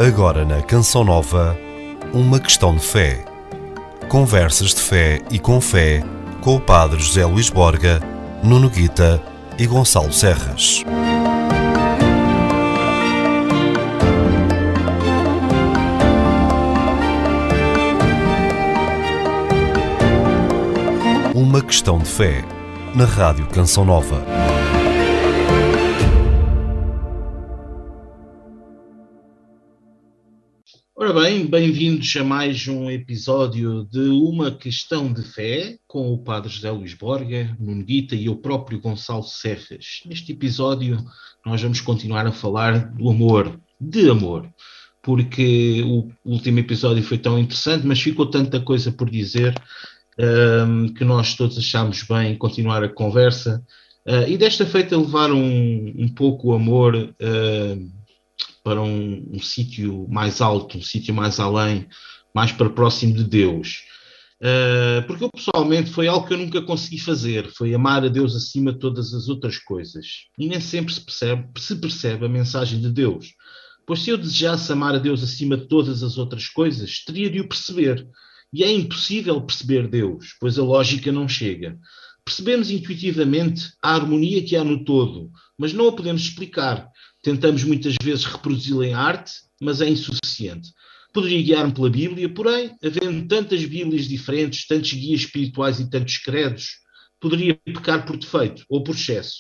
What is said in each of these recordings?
Agora na Canção Nova, uma questão de fé. Conversas de fé e com fé, com o Padre José Luís Borga, Nuno Guita e Gonçalo Serras. Uma questão de fé, na Rádio Canção Nova. Ora bem, bem-vindos a mais um episódio de Uma Questão de Fé, com o Padre José Luís Borga, Nuno Guita e eu próprio Gonçalo Serras. Neste episódio nós vamos continuar a falar do amor, de amor, porque o último episódio foi tão interessante, mas ficou tanta coisa por dizer que nós todos achámos bem continuar a conversa e desta feita levar um pouco o amor para um sítio mais alto, um sítio mais além, mais para próximo de Deus. Porque eu pessoalmente foi algo que eu nunca consegui fazer, foi amar a Deus acima de todas as outras coisas. E nem sempre se percebe a mensagem de Deus. Pois se eu desejasse amar a Deus acima de todas as outras coisas, teria de o perceber. E é impossível perceber Deus, pois a lógica não chega. Percebemos intuitivamente a harmonia que há no todo, mas não a podemos explicar. Tentamos muitas vezes reproduzi-la em arte, mas é insuficiente. Poderia guiar-me pela Bíblia, porém, havendo tantas Bíblias diferentes, tantos guias espirituais e tantos credos, poderia pecar por defeito ou por excesso.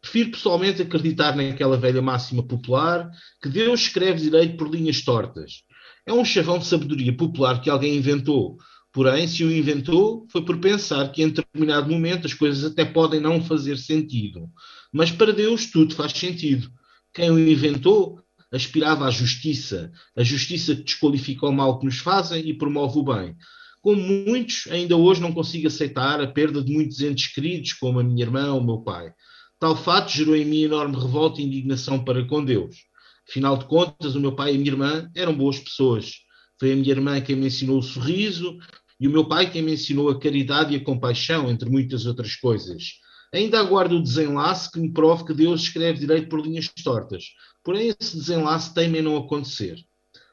Prefiro pessoalmente acreditar naquela velha máxima popular que Deus escreve direito por linhas tortas. É um chavão de sabedoria popular que alguém inventou. Porém, se o inventou, foi por pensar que em determinado momento as coisas até podem não fazer sentido. Mas para Deus tudo faz sentido. Quem o inventou aspirava à justiça, a justiça que desqualifica o mal que nos fazem e promove o bem. Como muitos, ainda hoje não consigo aceitar a perda de muitos entes queridos, como a minha irmã ou o meu pai. Tal fato gerou em mim enorme revolta e indignação para com Deus. Afinal de contas, o meu pai e a minha irmã eram boas pessoas. Foi a minha irmã quem me ensinou o sorriso e o meu pai quem me ensinou a caridade e a compaixão, entre muitas outras coisas. Ainda aguardo o desenlace que me prove que Deus escreve direito por linhas tortas. Porém, esse desenlace teima em não acontecer.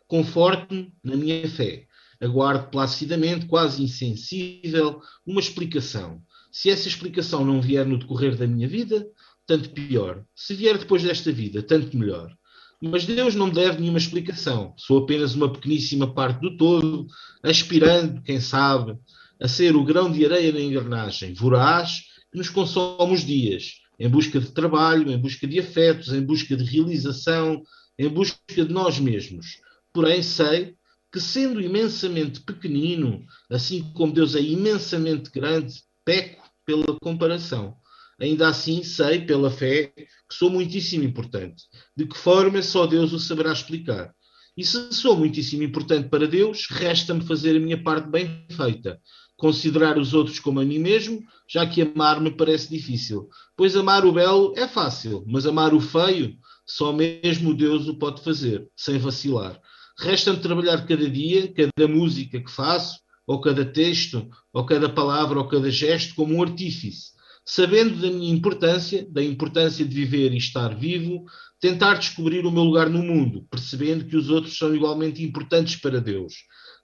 Conforto-me na minha fé. Aguardo placidamente, quase insensível, uma explicação. Se essa explicação não vier no decorrer da minha vida, tanto pior. Se vier depois desta vida, tanto melhor. Mas Deus não me deve nenhuma explicação. Sou apenas uma pequeníssima parte do todo, aspirando, quem sabe, a ser o grão de areia na engrenagem, voraz, que nos consome os dias, em busca de trabalho, em busca de afetos, em busca de realização, em busca de nós mesmos. Porém, sei que, sendo imensamente pequenino, assim como Deus é imensamente grande, peco pela comparação. Ainda assim, sei, pela fé, que sou muitíssimo importante. De que forma só Deus o saberá explicar. E se sou muitíssimo importante para Deus, resta-me fazer a minha parte bem feita. Considerar os outros como a mim mesmo, já que amar me parece difícil. Pois amar o belo é fácil, mas amar o feio, só mesmo Deus o pode fazer, sem vacilar. Resta-me trabalhar cada dia, cada música que faço, ou cada texto, ou cada palavra, ou cada gesto, como um artífice. Sabendo da minha importância, da importância de viver e estar vivo, tentar descobrir o meu lugar no mundo, percebendo que os outros são igualmente importantes para Deus.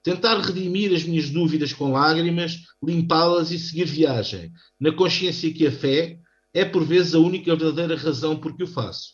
Tentar redimir as minhas dúvidas com lágrimas, limpá-las e seguir viagem, na consciência que a fé é por vezes a única verdadeira razão por que o faço.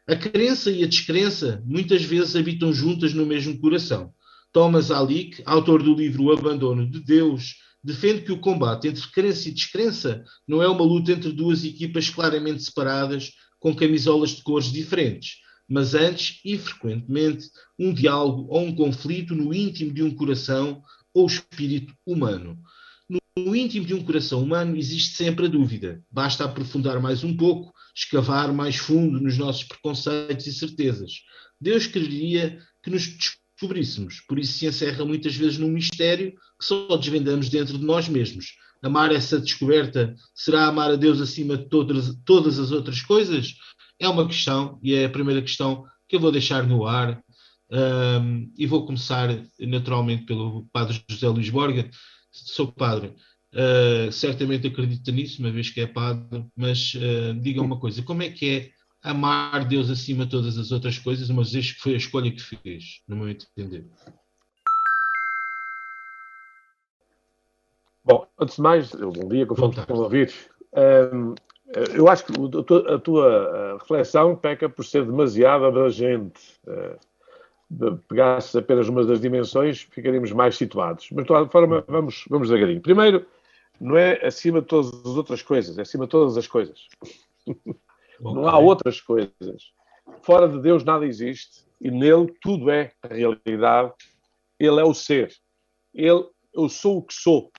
A crença e a descrença muitas vezes habitam juntas no mesmo coração. Thomas Alick, autor do livro O Abandono de Deus, defende que o combate entre crença e descrença não é uma luta entre duas equipas claramente separadas com camisolas de cores diferentes, mas antes, e frequentemente, um diálogo ou um conflito no íntimo de um coração ou espírito humano. No íntimo de um coração humano existe sempre a dúvida. Basta aprofundar mais um pouco, escavar mais fundo nos nossos preconceitos e certezas. Deus quereria que nos descobríssemos, por isso se encerra muitas vezes num mistério que só desvendamos dentro de nós mesmos. Amar essa descoberta será amar a Deus acima de todas as outras coisas? É uma questão, e é a primeira questão que eu vou deixar no ar, e vou começar naturalmente pelo Padre José Luís Borga. Sou padre, certamente acredita nisso, uma vez que é padre, mas diga uma coisa, como é que é amar Deus acima de todas as outras coisas, uma vez que foi a escolha que fez, no meu entender. Bom, antes de mais, bom dia, Boa conforme estão tarde. a ouvir. Eu acho que a tua reflexão peca por ser demasiado abrangente. Pegasse apenas uma das dimensões, ficaríamos mais situados. Mas, de toda forma, vamos devagarinho. Primeiro, não é acima de todas as outras coisas, é acima de todas as coisas. Não há outras coisas. Fora de Deus nada existe e nele tudo é a realidade. Ele é o ser. Eu sou o que sou.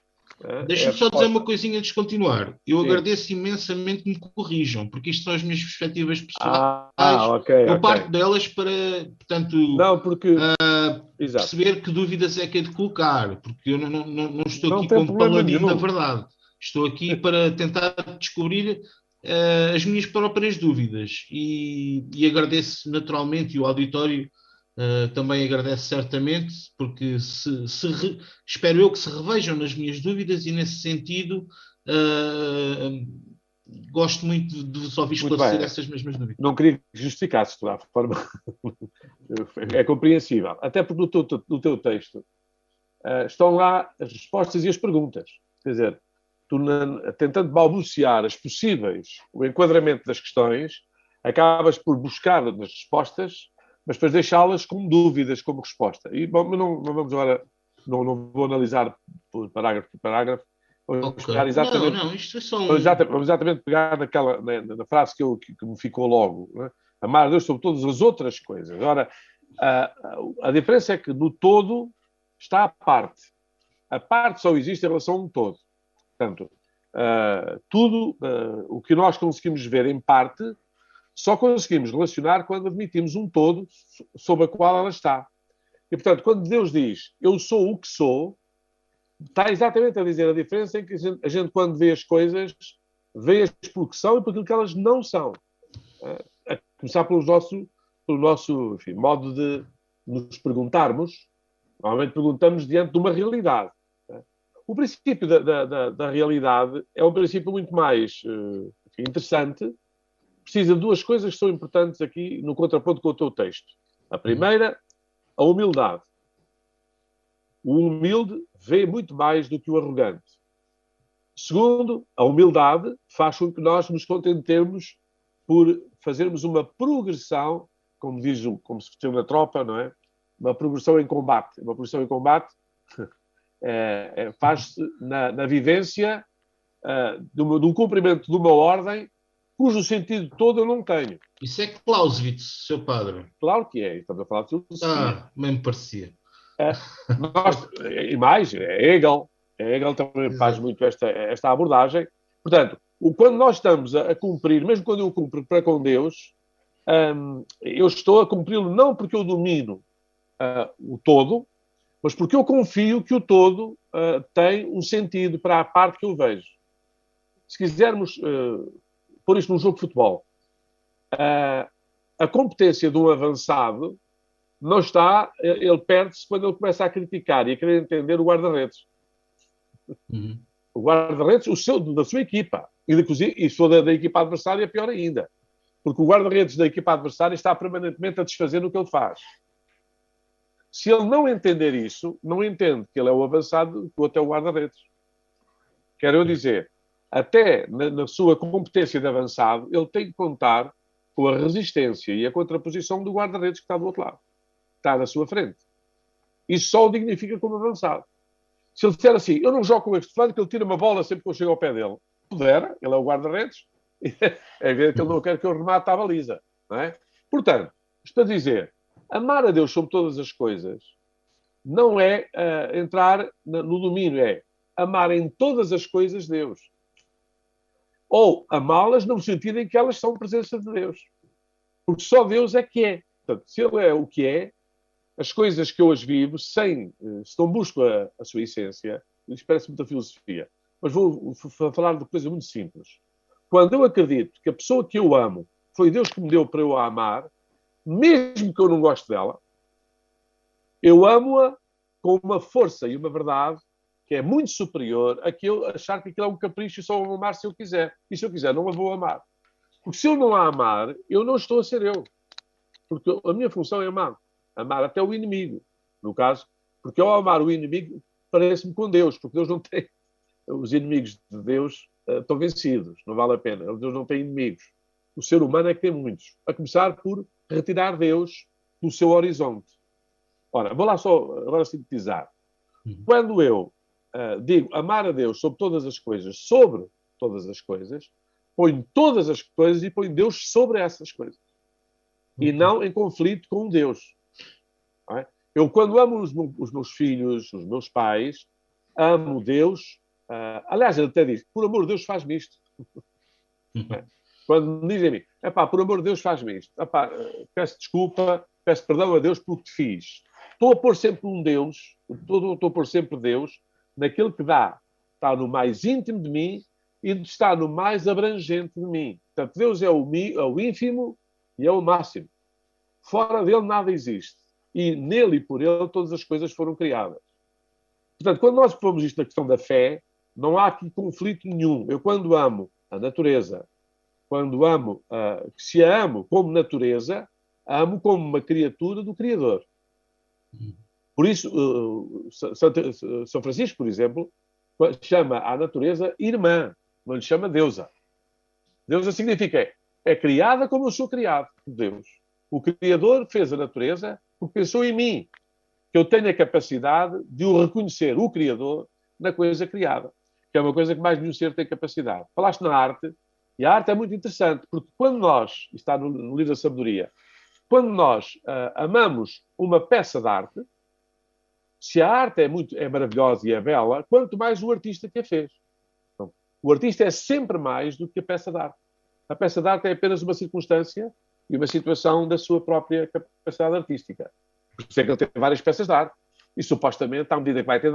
Deixa-me só dizer uma coisinha antes de continuar. Eu agradeço imensamente que me corrijam, porque isto são as minhas perspectivas pessoais. Eu parto delas para, portanto, não, porque, perceber que dúvidas é que é de colocar, porque eu não estou não aqui tem como paladino nenhum. da verdade. Estou aqui para tentar descobrir as minhas próprias dúvidas e agradeço naturalmente, e o auditório também agradece certamente, porque espero eu que se revejam nas minhas dúvidas e nesse sentido gosto muito de vos ouvir esclarecer essas mesmas dúvidas. Não queria que justificasse, de forma é compreensível. Até porque no teu texto estão lá as respostas e as perguntas. Quer dizer, tu tentando balbuciar o enquadramento das questões, acabas por buscar nas respostas, mas depois deixá-las como dúvidas, como resposta. E bom, não vamos agora, não vou analisar por parágrafo por parágrafo. Vamos pegar exatamente, isto é só vamos exatamente pegar na frase que me ficou logo. Né? Amar a Deus sobre todas as outras coisas. Ora, a diferença é que no todo está a parte. A parte só existe em relação a um todo. Portanto, tudo o que nós conseguimos ver em parte só conseguimos relacionar quando admitimos um todo sob a qual ela está. E, portanto, quando Deus diz eu sou o que sou, está exatamente a dizer a diferença em que a gente quando vê as coisas, vê-as por que são e por aquilo que elas não são. A começar pelo nosso enfim, modo de nos perguntarmos. Normalmente perguntamos diante de uma realidade. O princípio da realidade é um princípio muito mais interessante. Precisa de duas coisas que são importantes aqui no contraponto com o teu texto. A primeira, a humildade. O humilde vê muito mais do que o arrogante. Segundo, a humildade faz com que nós nos contentemos por fazermos uma progressão, como se diz na tropa, não é? Uma progressão em combate. Uma progressão em combate faz-se na vivência do cumprimento de uma ordem cujo sentido todo eu não tenho. Isso é Clausewitz, seu padre. Claro que é. Estamos a falar de filosofia. Mesmo parecia. E mais, é Hegel. Hegel também faz muito esta abordagem. Portanto, quando nós estamos a cumprir, mesmo quando eu cumpro para com Deus, eu estou a cumpri-lo não porque eu domino o todo, mas porque eu confio que o todo tem um sentido para a parte que eu vejo. Se quisermos pôr isto num jogo de futebol, a competência de um avançado não está, ele perde-se quando ele começa a criticar e a querer entender o guarda-redes. Uhum. O guarda-redes, da sua equipa. E se for da equipa adversária, é pior ainda. Porque o guarda-redes da equipa adversária está permanentemente a desfazer no que ele faz. Se ele não entender isso, não entende que ele é o avançado, que o outro é o guarda-redes. Quero eu dizer, até na sua competência de avançado, ele tem que contar com a resistência e a contraposição do guarda-redes que está do outro lado. Está na sua frente. Isso só o dignifica como avançado. Se ele disser assim, eu não jogo com este fulano, que ele tira uma bola sempre que eu chego ao pé dele. Pudera, ele é o guarda-redes, é ver que ele não quer que eu remate à baliza. Não é? Portanto, estou a dizer, amar a Deus sobre todas as coisas não é entrar no domínio, é amar em todas as coisas Deus. Ou amá-las no sentido em que elas são presença de Deus. Porque só Deus é que é. Portanto, se Ele é o que é, as coisas que eu as vivo, se não busco a sua essência, isto parece muita filosofia, mas vou falar de coisa muito simples. Quando eu acredito que a pessoa que eu amo foi Deus que me deu para eu a amar, mesmo que eu não goste dela, eu amo-a com uma força e uma verdade que é muito superior a que eu achar que aquilo é um capricho e só vou amar se eu quiser. E se eu quiser, não a vou amar. Porque se eu não a amar, eu não estou a ser eu. Porque a minha função é amar. Amar até o inimigo. No caso, porque ao amar o inimigo, parece-me com Deus. Porque Deus não tem... Os inimigos de Deus estão vencidos. Não vale a pena. Deus não tem inimigos. O ser humano é que tem muitos. A começar por retirar Deus do seu horizonte. Ora, vou lá só agora sintetizar. Quando eu digo amar a Deus sobre todas as coisas, ponho todas as coisas e ponho Deus sobre essas coisas. E não em conflito com Deus. Não é? Eu, quando amo os meus filhos, os meus pais, amo Deus. Aliás, ele até diz, por amor de Deus, faz-me isto. Quando me dizem a mim, por amor de Deus, faz-me isto. Peço desculpa, peço perdão a Deus pelo que te fiz. Estou a pôr sempre um Deus, estou a pôr sempre Deus naquilo que está no mais íntimo de mim e está no mais abrangente de mim. Portanto, Deus é o ínfimo e é o máximo. Fora dele nada existe. E nele e por ele todas as coisas foram criadas. Portanto, quando nós pomos isto na questão da fé, não há aqui conflito nenhum. Eu, quando amo a natureza, quando amo, se a amo como natureza, a amo como uma criatura do Criador. Por isso, São Francisco, por exemplo, chama a natureza irmã, não lhe chama deusa. Deusa significa é criada como eu sou criado por Deus. O Criador fez a natureza porque pensou em mim, que eu tenho a capacidade de o reconhecer, o Criador, na coisa criada, que é uma coisa que mais nenhum ser tem capacidade. Falaste na arte, e a arte é muito interessante, porque quando nós, está no livro da sabedoria, quando nós amamos uma peça de arte, se a arte é maravilhosa e é bela, quanto mais o artista que a fez. Então, o artista é sempre mais do que a peça de arte. A peça de arte é apenas uma circunstância e uma situação da sua própria capacidade artística. Por isso é que ele tem várias peças de arte. E, supostamente, à medida que vai ter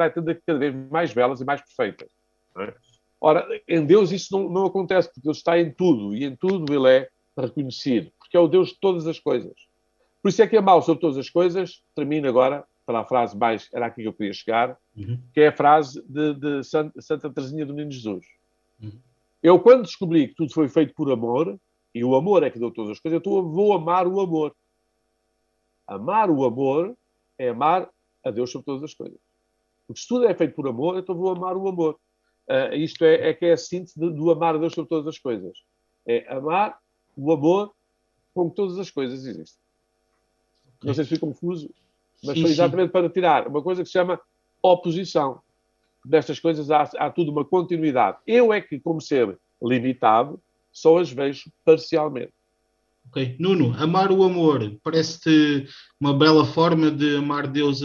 cada vez mais belas e mais perfeitas. Não é? Ora, em Deus isso não acontece, porque Deus está em tudo. E em tudo ele é reconhecido. Porque é o Deus de todas as coisas. Por isso é que amar sobre todas as coisas, termino agora, para a frase mais, era aqui que eu queria chegar, que é a frase de Santa Teresinha do Menino Jesus. Eu, quando descobri que tudo foi feito por amor, e o amor é que deu todas as coisas, eu vou amar o amor. Amar o amor é amar a Deus sobre todas as coisas. Porque se tudo é feito por amor, então vou amar o amor. Isto é que é a síntese do amar a Deus sobre todas as coisas. É amar o amor como todas as coisas existem. Okay. Não sei se fui confuso, mas foi exatamente para tirar uma coisa que se chama oposição. Destas coisas há tudo uma continuidade. Eu é que, como ser limitado, só as vejo parcialmente. Ok. Nuno, amar o amor parece-te uma bela forma de amar Deus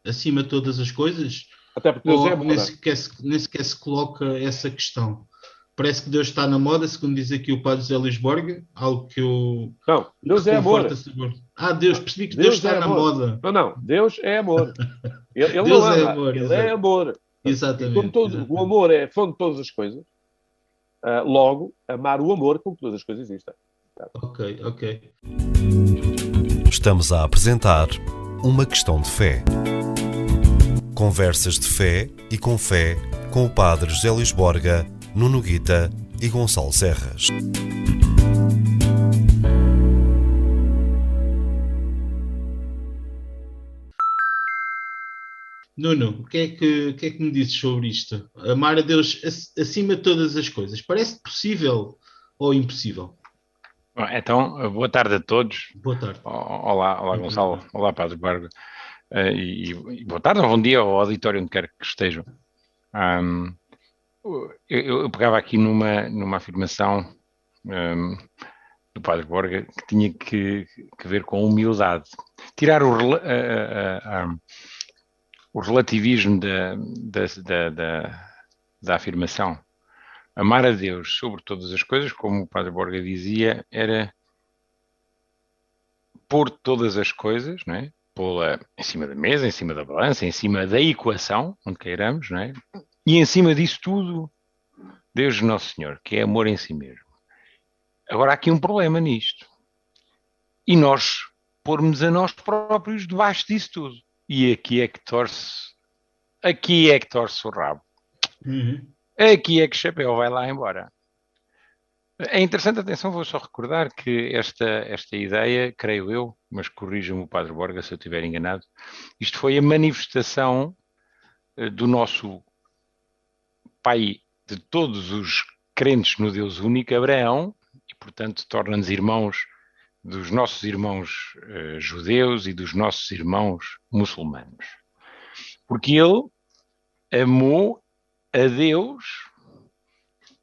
acima de todas as coisas? Até porque Deus é amor. Nem sequer se coloca essa questão. Parece que Deus está na moda, segundo diz aqui o padre José Luís Borga, algo que eu... Não, Deus é amor. Deus, percebi que Deus está na moda. Não, Deus é amor. Ele Deus não ama, é amor, ele é amor. Exatamente, exatamente. O amor é fonte de todas as coisas, logo, amar o amor como todas as coisas existem. Ok. Estamos a apresentar Uma Questão de Fé. Conversas de fé e com fé com o padre José Luís Borga, Nuno Guita e Gonçalo Serras. Nuno, o que é que me dizes sobre isto? Amar a Deus acima de todas as coisas. Parece possível ou impossível? Bom, então, boa tarde a todos. Boa tarde. Olá Gonçalo. Olá, Padre Borga. E boa tarde ou bom dia ao auditório onde quer que estejam. Eu pegava aqui numa afirmação do Padre Borga que tinha que ver com humildade. Tirar o relativismo da afirmação. Amar a Deus sobre todas as coisas, como o Padre Borga dizia, era pôr todas as coisas, não é? Pô-la em cima da mesa, em cima da balança, em cima da equação, onde queiramos, não é? E em cima disso tudo, Deus Nosso Senhor, que é amor em si mesmo. Agora há aqui um problema nisto. E nós pormos a nós próprios debaixo disso tudo. E aqui é que torce o rabo. Aqui é que o chapéu vai lá embora. É interessante, atenção, vou só recordar que esta ideia, creio eu, mas corrija-me o Padre Borga se eu estiver enganado, isto foi a manifestação do nosso pai de todos os crentes no Deus único, Abraão, e portanto torna-nos irmãos dos nossos irmãos judeus e dos nossos irmãos muçulmanos. Porque ele amou a Deus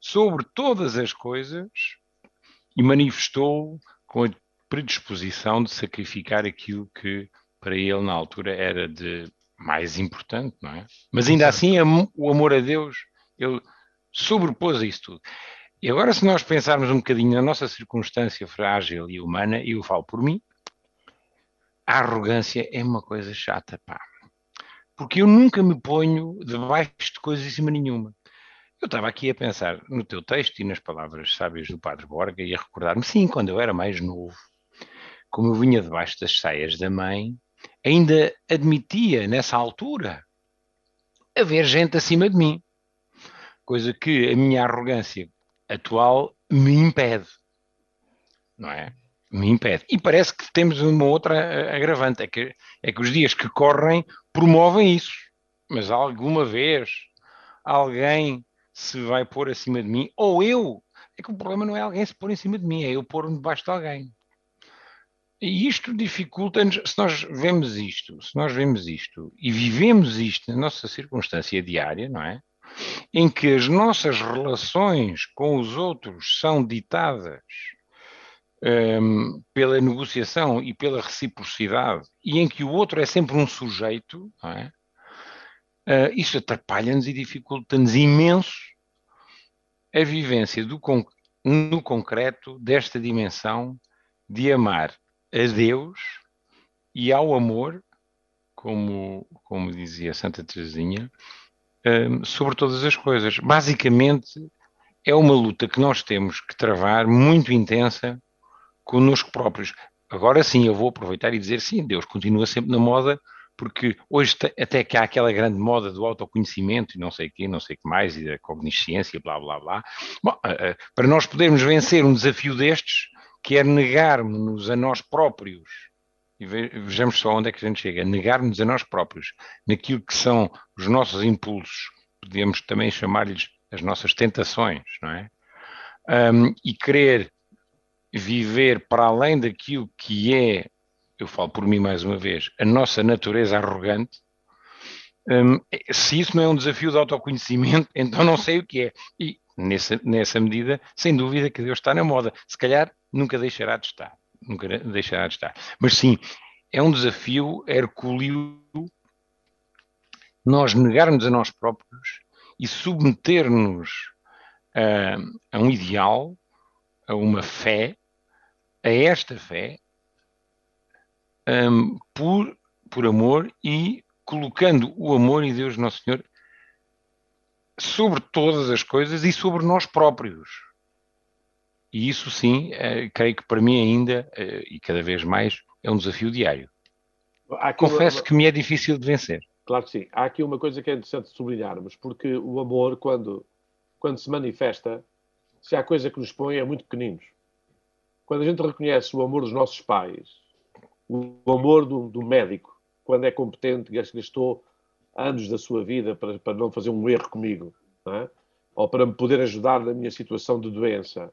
sobre todas as coisas e manifestou com a predisposição de sacrificar aquilo que para ele na altura era de mais importante, não é? Mas ainda assim o amor a Deus, ele sobrepôs a isso tudo. E agora, se nós pensarmos um bocadinho na nossa circunstância frágil e humana, e eu falo por mim, a arrogância é uma coisa chata, pá. Porque eu nunca me ponho debaixo de coisa em cima nenhuma. Eu estava aqui a pensar no teu texto e nas palavras sábias do Padre Borga e a recordar-me, sim, quando eu era mais novo, como eu vinha debaixo das saias da mãe, ainda admitia, nessa altura, haver gente acima de mim. Coisa que a minha arrogância atual me impede. Não é? Me impede. E parece que temos uma outra agravante, é que os dias que correm promovem isso. Mas alguma vez alguém se vai pôr acima de mim, ou eu. É que o problema não é alguém se pôr em cima de mim, é eu pôr-me debaixo de alguém. E isto dificulta-nos, se nós vemos isto e vivemos isto na nossa circunstância diária, não é? Em que as nossas relações com os outros são ditadas pela negociação e pela reciprocidade, e em que o outro é sempre um sujeito, não é? Isso atrapalha-nos e dificulta-nos imenso a vivência no concreto desta dimensão de amar a Deus e ao amor, como dizia Santa Teresinha, sobre todas as coisas. Basicamente, é uma luta que nós temos que travar muito intensa connosco próprios. Agora sim, eu vou aproveitar e dizer sim, Deus continua sempre na moda, porque hoje até que há aquela grande moda do autoconhecimento e não sei o que mais, e da cognisciência, blá, blá, blá. Bom, para nós podermos vencer um desafio destes, que é negarmos-nos a nós próprios, e vejamos só onde é que a gente chega, negarmos a nós próprios, naquilo que são os nossos impulsos, podemos também chamar-lhes as nossas tentações, não é? E querer viver para além daquilo que é, eu falo por mim mais uma vez, a nossa natureza arrogante, se isso não é um desafio de autoconhecimento, então não sei o que é. E nessa medida, sem dúvida que Deus está na moda. Se calhar nunca deixará de estar. Nunca deixará de estar. Mas sim, é um desafio hercúleo nós negarmos a nós próprios e submeter-nos a um ideal, a uma fé, a esta fé, por amor e colocando o amor e Deus Nosso Senhor sobre todas as coisas e sobre nós próprios. E isso sim, creio que para mim ainda, e cada vez mais, é um desafio diário. Confesso que me é difícil de vencer. Claro que sim. Há aqui uma coisa que é interessante sublinharmos, porque o amor, quando se manifesta, se há coisa que nos põe, é muito pequeninos. Quando a gente reconhece o amor dos nossos pais, o amor do médico, quando é competente, gastou anos da sua vida para não fazer um erro comigo, não é? Ou para me poder ajudar na minha situação de doença.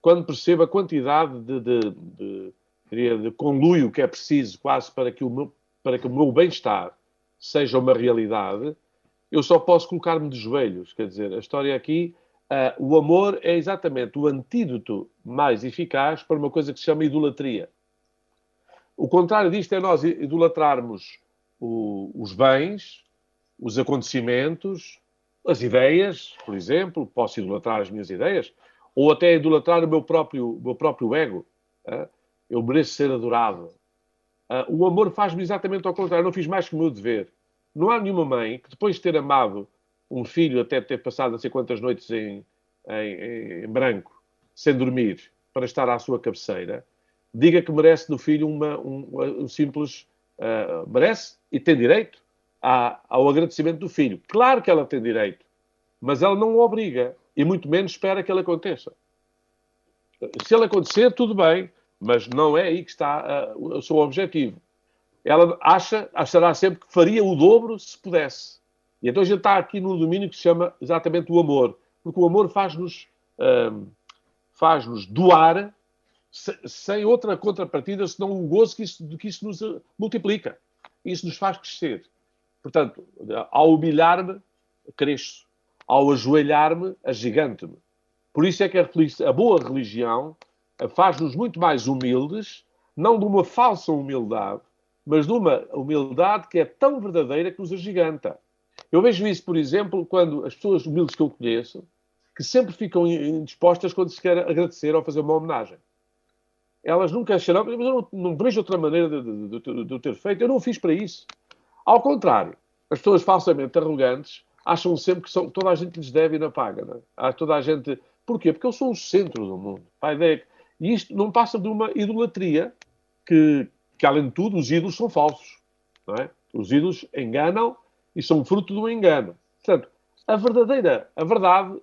Quando percebo a quantidade de conluio que é preciso quase para que o meu bem-estar seja uma realidade, eu só posso colocar-me de joelhos. Quer dizer, a história aqui, o amor é exatamente o antídoto mais eficaz para uma coisa que se chama idolatria. O contrário disto é nós idolatrarmos os bens, os acontecimentos, as ideias, por exemplo. Posso idolatrar as minhas ideias, ou até idolatrar o meu próprio ego. Eu mereço ser adorado. O amor faz-me exatamente ao contrário. Eu não fiz mais que o meu dever. Não há nenhuma mãe que, depois de ter amado um filho, até ter passado não sei quantas noites em branco, sem dormir, para estar à sua cabeceira, diga que merece do filho um simples... merece e tem direito ao agradecimento do filho. Claro que ela tem direito, mas ela não o obriga e muito menos espera que ele aconteça. Se ele acontecer, tudo bem, mas não é aí que está o seu objetivo. Ela achará sempre que faria o dobro se pudesse. E então a gente está aqui num domínio que se chama exatamente o amor. Porque o amor faz-nos doar sem outra contrapartida, senão o gozo que isso nos multiplica. Isso nos faz crescer. Portanto, ao humilhar-me, cresço. Ao ajoelhar-me, agigante-me. Por isso é que a boa religião faz-nos muito mais humildes, não de uma falsa humildade, mas de uma humildade que é tão verdadeira que nos agiganta. Eu vejo isso, por exemplo, quando as pessoas humildes que eu conheço, que sempre ficam indispostas quando se quer agradecer ou fazer uma homenagem. Elas nunca acharão, mas eu não vejo outra maneira de ter feito. Eu não fiz para isso. Ao contrário, as pessoas falsamente arrogantes acham sempre que toda a gente lhes deve e não paga. Não é? Toda a gente... Porquê? Porque eu sou o centro do mundo. A ideia e isto não passa de uma idolatria que, além de tudo, os ídolos são falsos. Não é? Os ídolos enganam e são fruto do engano. Portanto, a verdade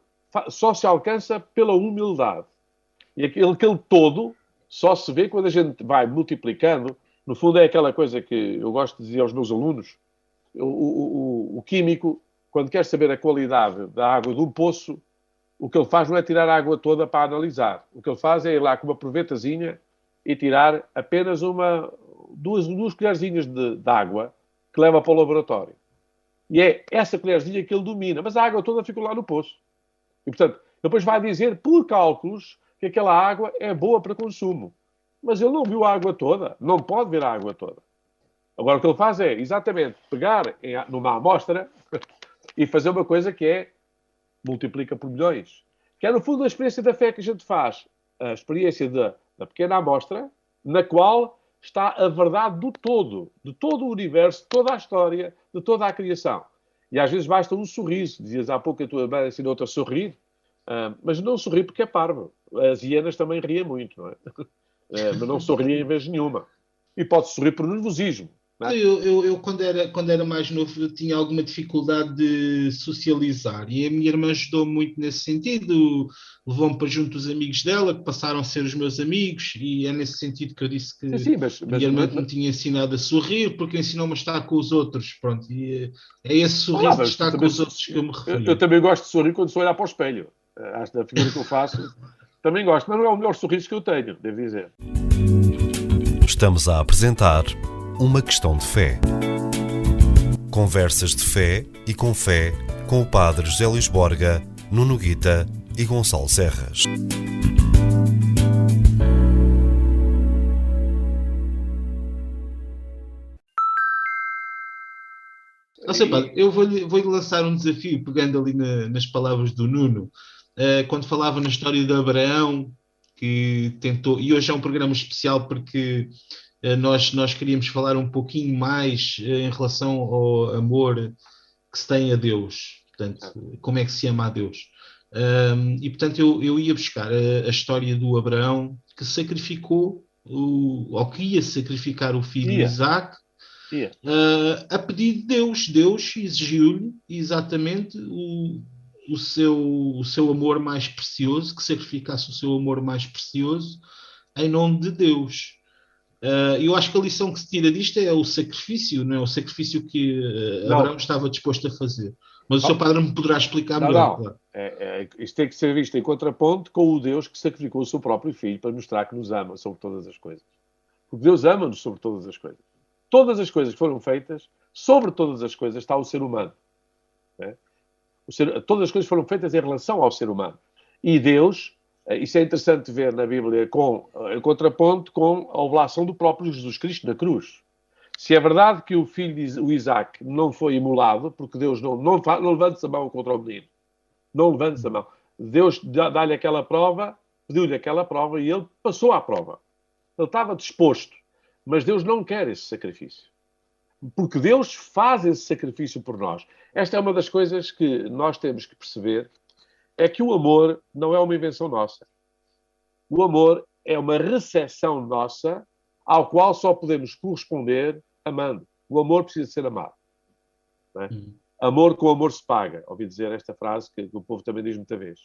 só se alcança pela humildade. E aquele todo só se vê quando a gente vai multiplicando. No fundo é aquela coisa que eu gosto de dizer aos meus alunos. O químico, quando quer saber a qualidade da água de um poço, o que ele faz não é tirar a água toda para analisar. O que ele faz é ir lá com uma provetazinha e tirar apenas duas colherzinhas de água que leva para o laboratório. E é essa colherzinha que ele domina. Mas a água toda ficou lá no poço. E, portanto, depois vai dizer, por cálculos, que aquela água é boa para consumo. Mas ele não viu a água toda. Não pode ver a água toda. Agora, o que ele faz é, exatamente, pegar numa amostra e fazer uma coisa que é multiplica por milhões. Que é, no fundo, a experiência da fé que a gente faz. A experiência da pequena amostra, na qual está a verdade de todo o universo, de toda a história, de toda a criação. E às vezes basta um sorriso. Dizias há pouco a tua mãe ensinou-te a sorrir, mas não sorri porque é parvo. As hienas também riem muito, não é? Mas não sorriem em vez nenhuma. E pode sorrir por nervosismo. Eu quando era mais novo, tinha alguma dificuldade de socializar e a minha irmã ajudou muito nesse sentido, levou-me para junto dos amigos dela, que passaram a ser os meus amigos, e é nesse sentido que eu disse que a minha irmã me tinha ensinado a sorrir, porque ensinou-me a estar com os outros, pronto, e é esse sorriso de estar com os outros que eu me refiro. Eu também gosto de sorrir quando estou a olhar para o espelho. Acho que da figura que eu faço, também gosto, mas não é o melhor sorriso que eu tenho, devo dizer. Estamos a apresentar Uma Questão de Fé. Conversas de fé e com fé com o Padre José Luís Borga, Nuno Guita e Gonçalo Serras. Padre, eu vou-lhe lançar um desafio, pegando ali nas palavras do Nuno, quando falava na história de Abraão, que tentou, e hoje é um programa especial porque nós queríamos falar um pouquinho mais em relação ao amor que se tem a Deus, portanto, como é que se ama a Deus. E portanto eu ia buscar a história do Abraão que sacrificou, ou que ia sacrificar o filho Isaac, a pedido de Deus. Deus exigiu-lhe exatamente o seu amor mais precioso, que sacrificasse o seu amor mais precioso em nome de Deus. Eu acho que a lição que se tira disto é o sacrifício, não é? O sacrifício que Abraão estava disposto a fazer. Mas o seu padre me poderá explicar melhor. Claro. Isto tem que ser visto em contraponto com o Deus que sacrificou o seu próprio filho para mostrar que nos ama sobre todas as coisas. Porque Deus ama-nos sobre todas as coisas. Todas as coisas que foram feitas, sobre todas as coisas está o ser humano. Né? Todas as coisas foram feitas em relação ao ser humano. E Deus, isso é interessante ver na Bíblia em contraponto com a oblação do próprio Jesus Cristo na cruz. Se é verdade que o filho, o Isaac, não foi imolado, porque Deus não levanta a mão contra o menino. Não levanta a mão. Deus dá-lhe aquela prova, pediu-lhe aquela prova e ele passou à prova. Ele estava disposto. Mas Deus não quer esse sacrifício. Porque Deus faz esse sacrifício por nós. Esta é uma das coisas que nós temos que perceber, é que o amor não é uma invenção nossa. O amor é uma recepção nossa ao qual só podemos corresponder amando. O amor precisa ser amado. Não é? Amor com amor se paga. Ouvi dizer esta frase que o povo também diz muita vez.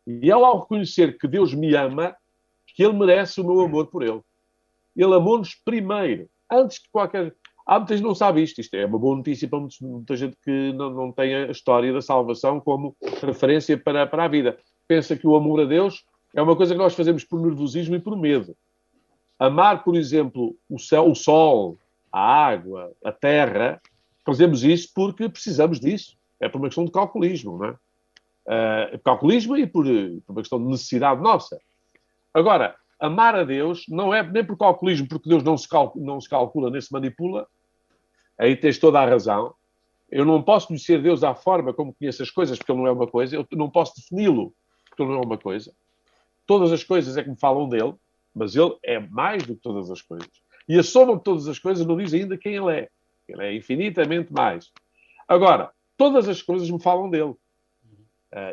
E ao reconhecer que Deus me ama, que ele merece o meu amor por ele. Ele amou-nos primeiro, antes de qualquer... Há muita gente que não sabe isto. Isto é uma boa notícia para muita gente que não tem a história da salvação como referência para a vida. Pensa que o amor a Deus é uma coisa que nós fazemos por nervosismo e por medo. Amar, por exemplo, o céu, o sol, a água, a terra, fazemos isso porque precisamos disso. É por uma questão de calculismo, não é? Calculismo e por uma questão de necessidade nossa. Agora, amar a Deus não é nem por calculismo, porque Deus não se calcula nem se manipula. Aí tens toda a razão. Eu não posso conhecer Deus à forma como conheço as coisas, porque Ele não é uma coisa. Eu não posso defini-lo, porque Ele não é uma coisa. Todas as coisas é que me falam dele, mas Ele é mais do que todas as coisas. E a soma de todas as coisas não diz ainda quem Ele é. Ele é infinitamente mais. Agora, todas as coisas me falam dele.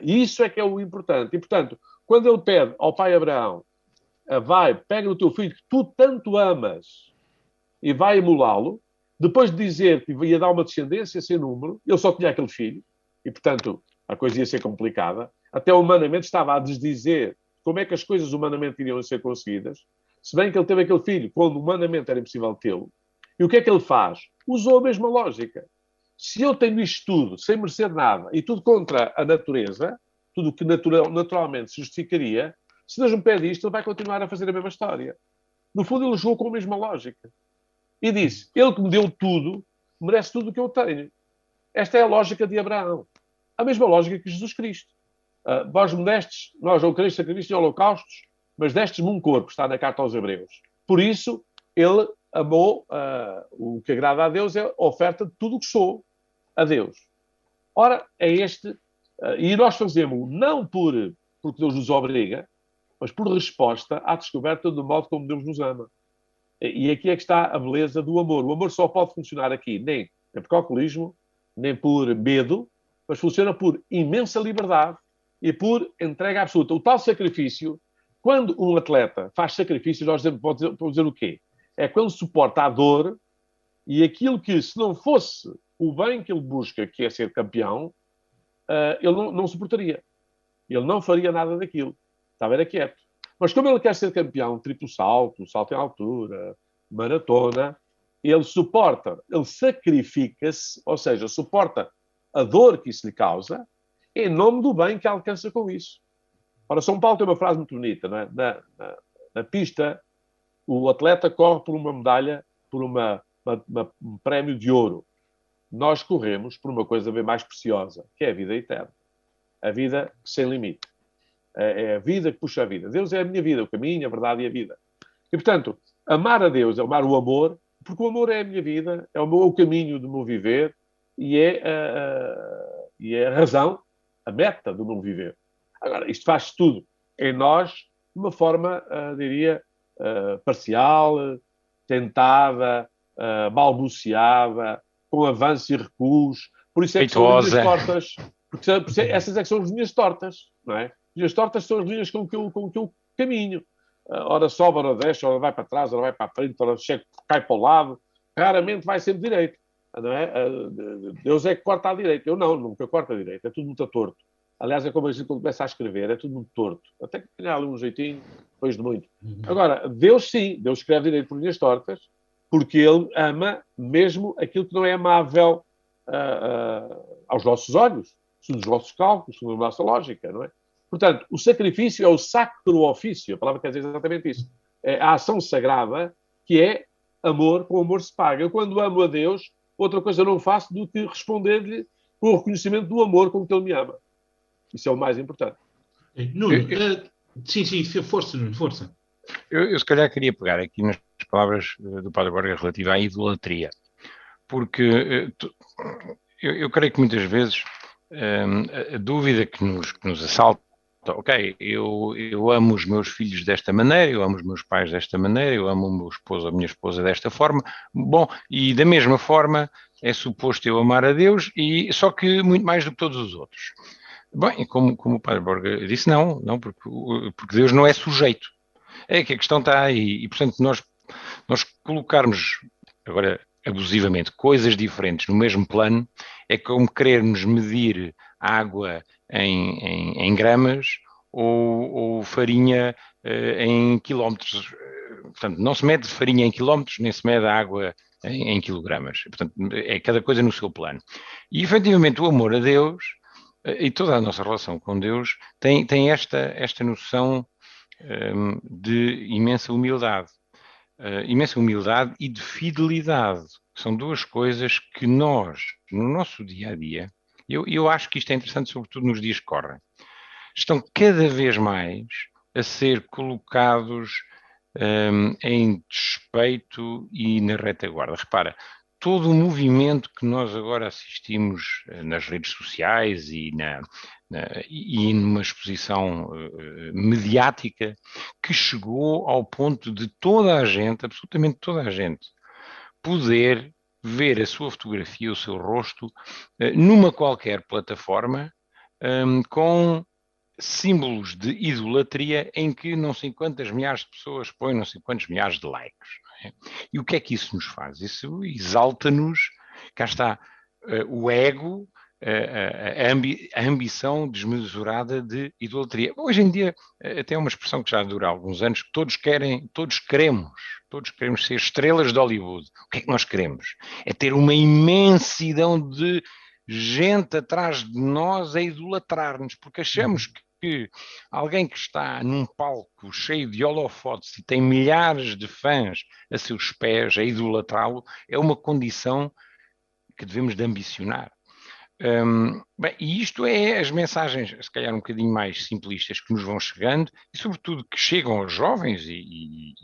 E isso é que é o importante. E, portanto, quando Ele pede ao pai Abraão, vai, pega o teu filho que tu tanto amas e vai imolá-lo, depois de dizer que ia dar uma descendência sem número, ele só tinha aquele filho, e, portanto, a coisa ia ser complicada. Até humanamente estava a desdizer como é que as coisas humanamente iriam ser conseguidas, se bem que ele teve aquele filho quando humanamente era impossível tê-lo. E o que é que ele faz? Usou a mesma lógica. Se eu tenho isto tudo, sem merecer nada, e tudo contra a natureza, tudo o que naturalmente se justificaria, se Deus me pede isto, ele vai continuar a fazer a mesma história. No fundo, ele jogou com a mesma lógica. E disse, ele que me deu tudo, merece tudo o que eu tenho. Esta é a lógica de Abraão. A mesma lógica que Jesus Cristo. Vós me destes, nós não quereis sacrifícios e holocaustos, mas destes-me um corpo, está na carta aos Hebreus. Por isso, ele amou, o que agrada a Deus é a oferta de tudo o que sou a Deus. Ora, é este, e nós fazemos não porque Deus nos obriga, mas por resposta à descoberta do modo como Deus nos ama. E aqui é que está a beleza do amor. O amor só pode funcionar aqui, nem por calculismo, nem por medo, mas funciona por imensa liberdade e por entrega absoluta. O tal sacrifício, quando um atleta faz sacrifício, nós podemos dizer o quê? É quando suporta a dor e aquilo que, se não fosse o bem que ele busca, que é ser campeão, ele não suportaria. Ele não faria nada daquilo. Estava era quieto. Mas como ele quer ser campeão, triplo salto, salto em altura, maratona, ele suporta, ele sacrifica-se, ou seja, suporta a dor que isso lhe causa, em nome do bem que alcança com isso. Ora, São Paulo tem uma frase muito bonita, não é? Na pista, o atleta corre por uma medalha, por um prémio de ouro. Nós corremos por uma coisa bem mais preciosa, que é a vida eterna. A vida sem limite. É a vida que puxa a vida. Deus é a minha vida, o caminho, a verdade e a vida. E, portanto, amar a Deus é amar o amor, porque o amor é a minha vida, é o caminho do meu viver e é a razão, a meta do meu viver. Agora, isto faz tudo em nós de uma forma, diria, parcial, tentada, balbuciada, com avanços e recuos. Por isso é que são linhas tortas. Porque essas é que são as linhas tortas, não é? As linhas tortas são as linhas com que eu caminho. Ora sobe, ora desce, ora vai para trás, ora vai para a frente, ora cai para o lado. Raramente vai sempre direito. Não é? Deus é que corta à direita. Eu nunca corto à direita. É tudo muito torto. Aliás, é como a gente quando começa a escrever, é tudo muito torto. Até que tenha ali um jeitinho, depois de muito. Agora, Deus sim, Deus escreve direito por linhas tortas, porque Ele ama mesmo aquilo que não é amável aos nossos olhos, segundo os nossos cálculos, segundo a nossa lógica, não é? Portanto, o sacrifício é o sacro ofício, a palavra quer dizer exatamente isso. É a ação sagrada, que é amor, com amor se paga. Eu, quando amo a Deus, outra coisa não faço do que responder-lhe com o reconhecimento do amor com que Ele me ama. Isso é o mais importante. Nuno, sim, força, Nuno, força. Eu se calhar queria pegar aqui nas palavras do Padre Borga relativa à idolatria, porque eu creio que muitas vezes a dúvida que nos assalta, ok, eu amo os meus filhos desta maneira, eu amo os meus pais desta maneira, eu amo o meu esposo, a minha esposa desta forma, bom, e da mesma forma é suposto eu amar a Deus, e só que muito mais do que todos os outros. Bem, como o Padre Borga disse, não, porque Deus não é sujeito. É que a questão está aí, e portanto nós colocarmos, agora abusivamente, coisas diferentes no mesmo plano, é como querermos medir água em gramas ou farinha em quilómetros. Portanto, não se mede farinha em quilómetros, nem se mede a água em quilogramas. Portanto, é cada coisa no seu plano. E, efetivamente, o amor a Deus e toda a nossa relação com Deus tem esta noção de imensa humildade. Imensa humildade e de fidelidade. São duas coisas que nós, no nosso dia-a-dia, eu acho que isto é interessante, sobretudo nos dias que correm, estão cada vez mais a ser colocados em despeito e na retaguarda. Repara, todo o movimento que nós agora assistimos nas redes sociais e numa exposição mediática que chegou ao ponto de toda a gente, absolutamente toda a gente, poder ver a sua fotografia, o seu rosto, numa qualquer plataforma, com símbolos de idolatria em que não sei quantas milhares de pessoas põem não sei quantos milhares de likes. Não é? E o que é que isso nos faz? Isso exalta-nos, cá está o ego, a ambição desmesurada de idolatria. Hoje em dia, até é uma expressão que já dura alguns anos, que todos queremos ser estrelas de Hollywood. O que é que nós queremos? É ter uma imensidão de gente atrás de nós a idolatrar-nos, porque achamos que alguém que está num palco cheio de holofotes e tem milhares de fãs a seus pés a idolatrá-lo, é uma condição que devemos de ambicionar. Bem, e isto é as mensagens, se calhar um bocadinho mais simplistas, que nos vão chegando e, sobretudo, que chegam aos jovens e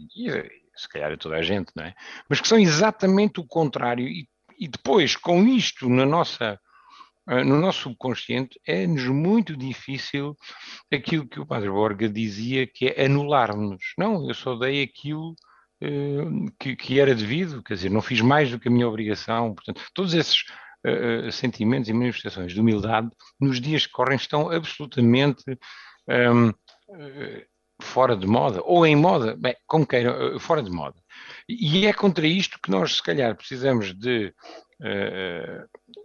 se calhar a toda a gente, não é? Mas que são exatamente o contrário. E depois, com isto no nosso subconsciente, é-nos muito difícil aquilo que o Padre Borga dizia, que é anular-nos. Não, eu só dei aquilo que era devido, quer dizer, não fiz mais do que a minha obrigação. Portanto, todos esses sentimentos e manifestações de humildade nos dias que correm estão absolutamente fora de moda, ou em moda, bem, como queiram, fora de moda. E é contra isto que nós, se calhar, precisamos de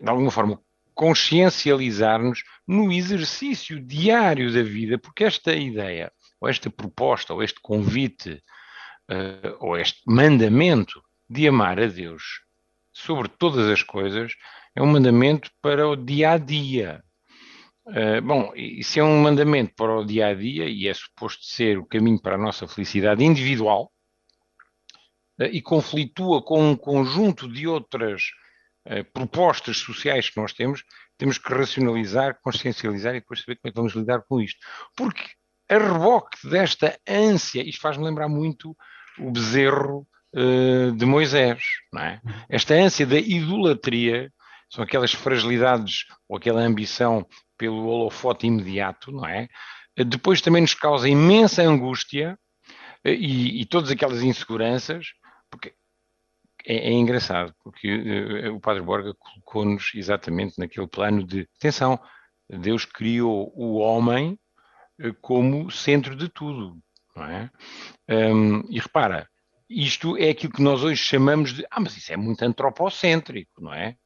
alguma forma, consciencializar-nos no exercício diário da vida, porque esta ideia, ou esta proposta, ou este convite, ou este mandamento de amar a Deus sobre todas as coisas, é um mandamento para o dia-a-dia. Bom, e se é um mandamento para o dia-a-dia, e é suposto ser o caminho para a nossa felicidade individual, e conflitua com um conjunto de outras propostas sociais que nós temos que racionalizar, consciencializar e depois saber como é que vamos lidar com isto. Porque a reboque desta ânsia, isto faz-me lembrar muito o bezerro de Moisés, não é? Esta ânsia da idolatria, são aquelas fragilidades ou aquela ambição pelo holofote imediato, não é? Depois também nos causa imensa angústia e todas aquelas inseguranças, porque é engraçado, porque o Padre Borga colocou-nos exatamente naquele plano de, atenção, Deus criou o homem como centro de tudo, não é? E repara, isto é aquilo que nós hoje chamamos de, mas isso é muito antropocêntrico, não é?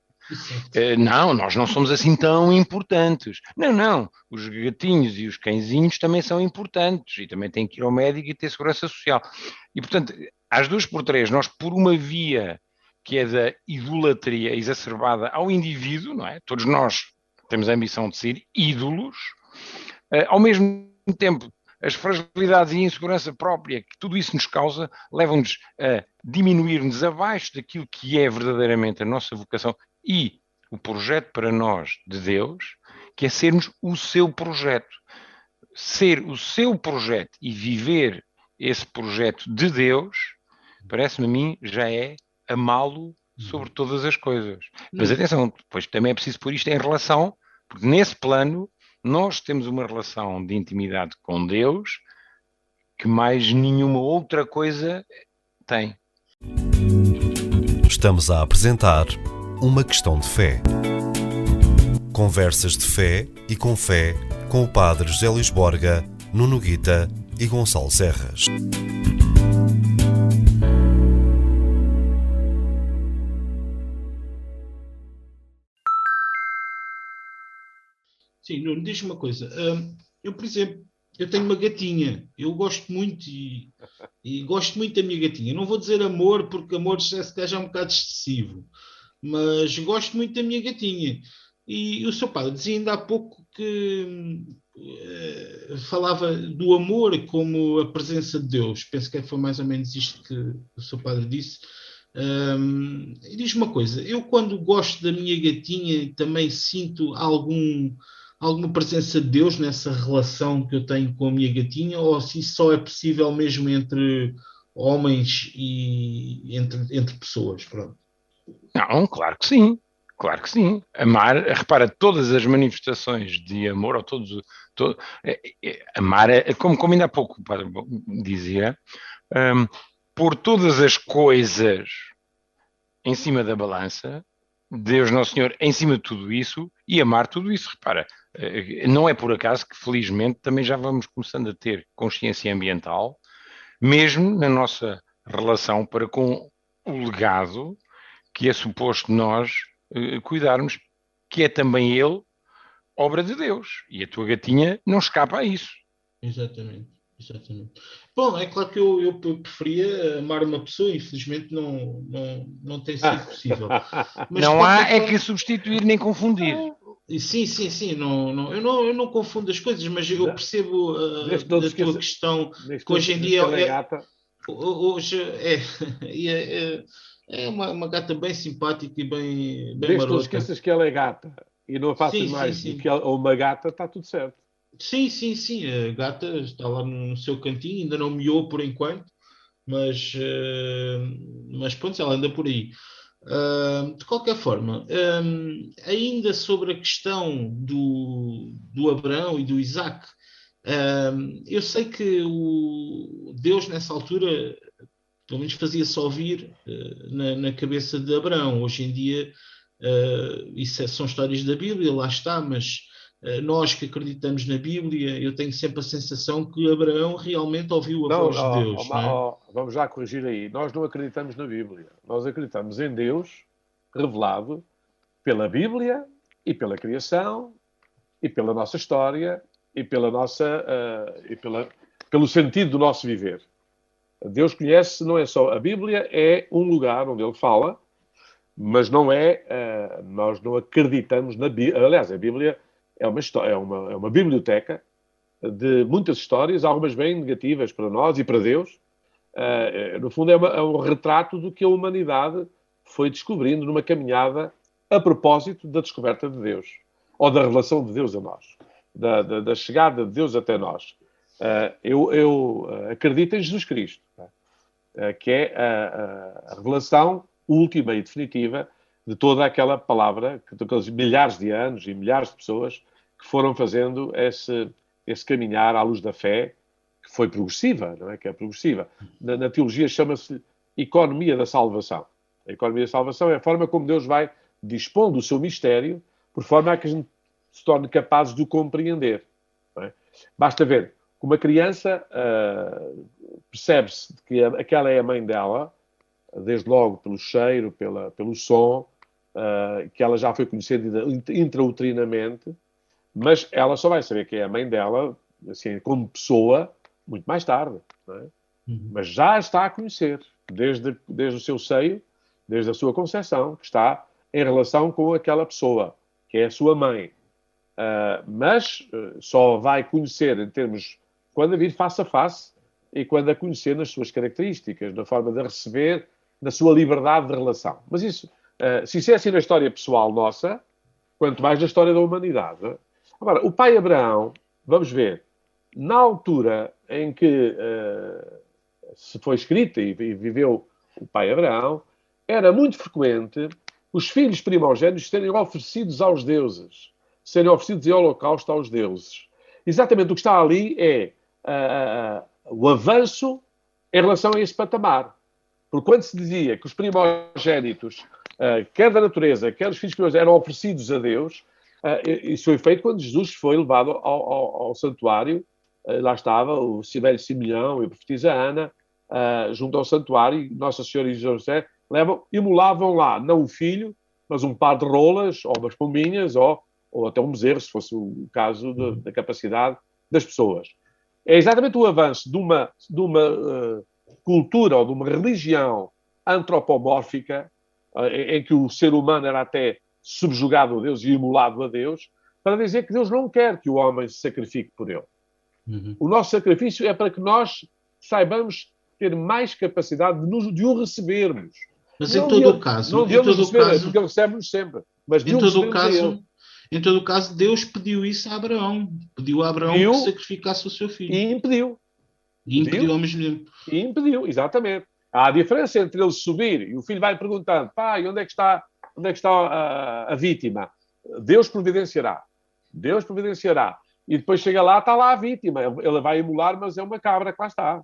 Não, nós não somos assim tão importantes. Não, os gatinhos e os cãezinhos também são importantes e também têm que ir ao médico e ter segurança social. E, portanto, às duas por três, nós por uma via que é da idolatria exacerbada ao indivíduo, não é? Todos nós temos a ambição de ser ídolos, ao mesmo tempo, as fragilidades e a insegurança própria que tudo isso nos causa levam-nos a diminuir-nos abaixo daquilo que é verdadeiramente a nossa vocação e o projeto para nós de Deus, que é sermos o seu projeto. Ser o seu projeto e viver esse projeto de Deus, parece-me a mim, já é amá-lo sobre todas as coisas. Mas atenção, depois também é preciso pôr isto em relação, porque nesse plano nós temos uma relação de intimidade com Deus que mais nenhuma outra coisa tem. Estamos a apresentar Uma Questão de Fé. Conversas de fé e com fé com o Padre José Luís Borga, Nuno Guita e Gonçalo Serras. Sim, Nuno, diz-me uma coisa. Eu, por exemplo, Eu tenho uma gatinha. Eu gosto muito e gosto muito da minha gatinha. Não vou dizer amor, porque amor se calhar já é um bocado excessivo. Mas gosto muito da minha gatinha. E o seu padre dizia ainda há pouco que falava do amor como a presença de Deus. Penso que foi mais ou menos isto que o seu padre disse. E diz uma coisa: eu, quando gosto da minha gatinha, também sinto alguma presença de Deus nessa relação que eu tenho com a minha gatinha, ou se isso só é possível mesmo entre homens e entre pessoas? Pronto. Não, claro que sim. Claro que sim. Amar, repara, todas as manifestações de amor, ou amar, como ainda há pouco o padre dizia, hum, pôr todas as coisas em cima da balança, Deus Nosso Senhor em cima de tudo isso, e amar tudo isso. Repara, não é por acaso que, felizmente, também já vamos começando a ter consciência ambiental, mesmo na nossa relação para com o legado que é suposto nós cuidarmos, que é também ele obra de Deus. E a tua gatinha não escapa a isso. Exatamente, exatamente. Bom, é claro que eu preferia amar uma pessoa, infelizmente não tem sido possível. Mas não há qualquer que substituir nem confundir. Sim, sim, sim. Eu não confundo as coisas, mas eu percebo a tua questão que hoje em dia hoje é uma gata bem simpática e bem Desde que não marota. esqueças que ela é gata e não faças mais do que uma gata, está tudo certo. Sim, sim, sim. A gata está lá no seu cantinho, ainda não miou por enquanto, mas pronto, ela anda por aí. De qualquer forma, ainda sobre a questão do Abraão e do Isaac, eu sei que o Deus nessa altura pelo menos fazia-se ouvir na cabeça de Abraão. Hoje em dia, isso são histórias da Bíblia, lá está, mas nós que acreditamos na Bíblia, eu tenho sempre a sensação que Abraão realmente ouviu a voz de Deus. Vamos já corrigir aí. Nós não acreditamos na Bíblia. Nós acreditamos em Deus revelado pela Bíblia e pela criação e pela nossa história e pelo sentido do nosso viver. Deus conhece, não é só a Bíblia, é um lugar onde Ele fala, mas não é. Nós não acreditamos na Bíblia. Aliás, a Bíblia é uma biblioteca de muitas histórias, algumas bem negativas para nós e para Deus. No fundo, é um retrato do que a humanidade foi descobrindo numa caminhada a propósito da descoberta de Deus, ou da revelação de Deus a nós, da chegada de Deus até nós. Eu acredito em Jesus Cristo, que é a revelação última e definitiva de toda aquela palavra, que aqueles milhares de anos e milhares de pessoas que foram fazendo esse caminhar à luz da fé, que foi progressiva, não é? Que é progressiva. Na teologia chama-se economia da salvação. A economia da salvação é a forma como Deus vai dispondo o seu mistério, por forma a que a gente se torne capazes de o compreender. Não é? Basta ver que uma criança percebe-se que aquela é a mãe dela, desde logo pelo cheiro, pelo som, que ela já foi conhecida intrauterinamente, mas ela só vai saber que é a mãe dela, assim, como pessoa, muito mais tarde. Não é? Mas já está a conhecer, desde o seu seio, desde a sua concepção, que está em relação com aquela pessoa, que é a sua mãe. Mas só vai conhecer em termos, quando a vir face a face, e quando a conhecer nas suas características, na forma de a receber, na sua liberdade de relação. Mas isso, se isso é assim na história pessoal nossa, quanto mais na história da humanidade. Não é? Agora, o pai Abraão, vamos ver, na altura em que se foi escrita e viveu o pai Abraão, era muito frequente os filhos primogênitos serem oferecidos aos deuses, serem oferecidos em holocausto aos deuses. Exatamente o que está ali é o avanço em relação a esse patamar. Porque quando se dizia que os primogênitos, quer da natureza, quer os filhos primogênitos, eram oferecidos a Deus, isso foi feito quando Jesus foi levado ao santuário. Lá estava o velho Simeão e a profetisa Ana, junto ao santuário, e Nossa Senhora e José imolavam lá, não o filho, mas um par de rolas, ou umas pombinhas, ou até um bezerro, se fosse o caso da capacidade das pessoas. É exatamente o avanço de uma cultura ou de uma religião antropomórfica, em que o ser humano era até subjugado a Deus e imolado a Deus, para dizer que Deus não quer que o homem se sacrifique por ele. O nosso sacrifício é para que nós saibamos ter mais capacidade de o recebermos. Mas não em todo o caso, não de ele nos receber, porque ele recebe-nos sempre. Mas de em o todo o recebermos a ele. caso, em todo o caso, Deus pediu isso a Abraão. Pediu a Abraão que sacrificasse o seu filho. E impediu. E impediu ao mesmo tempo. E impediu, exatamente. Há a diferença entre ele subir e o filho vai perguntando: pai, onde é que está a vítima? Deus providenciará. Deus providenciará. E depois chega lá, está lá a vítima. Ele vai emular, mas é uma cabra que lá está.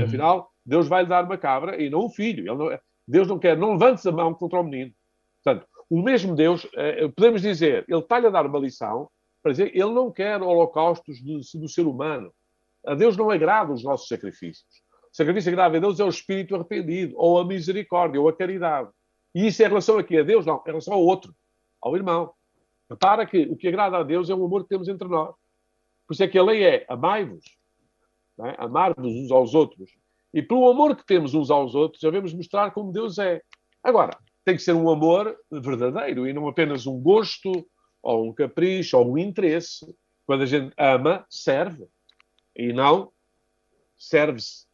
Afinal, Deus vai lhe dar uma cabra e não o filho. Deus não quer, não levantes a mão contra o menino. Portanto, o mesmo Deus, podemos dizer, ele está-lhe a dar uma lição para dizer ele não quer holocaustos do ser humano. A Deus não agrada os nossos sacrifícios. O sacrifício agrada a Deus é o espírito arrependido, ou a misericórdia, ou a caridade. E isso é em relação aqui a Deus? Não, é em relação ao outro, ao irmão. Repara que o que agrada a Deus é o amor que temos entre nós. Por isso é que a lei é amai-vos, não é? Amar-vos uns aos outros. E pelo amor que temos uns aos outros, devemos mostrar como Deus é. Agora, tem que ser um amor verdadeiro e não apenas um gosto, ou um capricho, ou um interesse. Quando a gente ama, serve. E não serve-se.